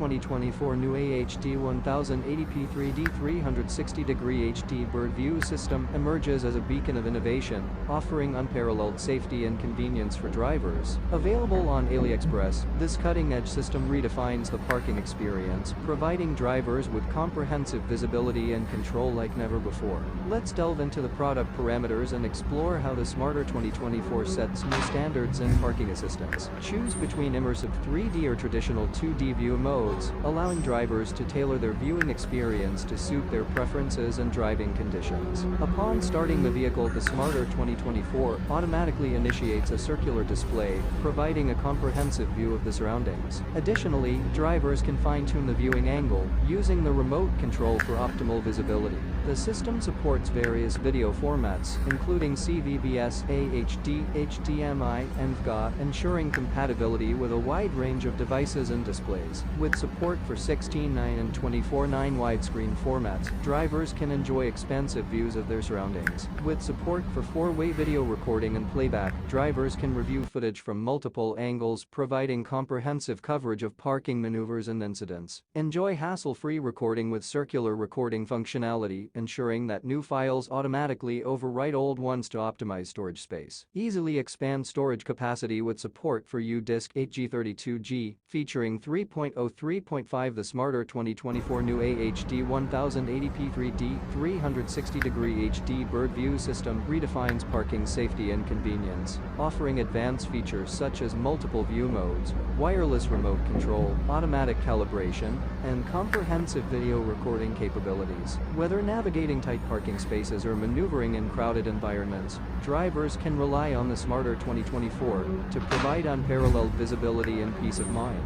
2024 new AHD 1080p 3D 360-degree HD bird view system emerges as a beacon of innovation, offering unparalleled safety and convenience for drivers. Available on Aliexpress, this cutting-edge system redefines the parking experience, providing drivers with comprehensive visibility and control like never before. Let's delve into the product parameters and explore how the Smartour 2024 sets new standards in parking assistance. Choose between immersive 3D or traditional 2D view modes, allowing drivers to tailor their viewing experience to suit their preferences and driving conditions. Upon starting the vehicle, the Smartour 2024 automatically initiates a circular display, providing a comprehensive view of the surroundings. Additionally, drivers can fine-tune the viewing angle, using the remote control for optimal visibility. The system supports various video formats, including CVBS, AHD, HDMI, and VGA, ensuring compatibility with a wide range of devices and displays. With support for 16:9 and 24:9 widescreen formats, drivers can enjoy expansive views of their surroundings. With support for 4-way video recording and playback, drivers can review footage from multiple angles, providing comprehensive coverage of parking maneuvers and incidents. Enjoy hassle-free recording with circular recording functionality, ensuring that new files automatically overwrite old ones to optimize storage space. Easily expand storage capacity with support for U-Disk 8G32G, featuring 3.0/3.5. The Smartour 2024 new AHD 1080p 3D 360-degree HD bird view system redefines parking safety and convenience, offering advanced features such as multiple view modes, wireless remote control, automatic calibration, and comprehensive video recording capabilities. Whether navigating tight parking spaces or maneuvering in crowded environments, drivers can rely on the Smartour 2024 to provide unparalleled visibility and peace of mind.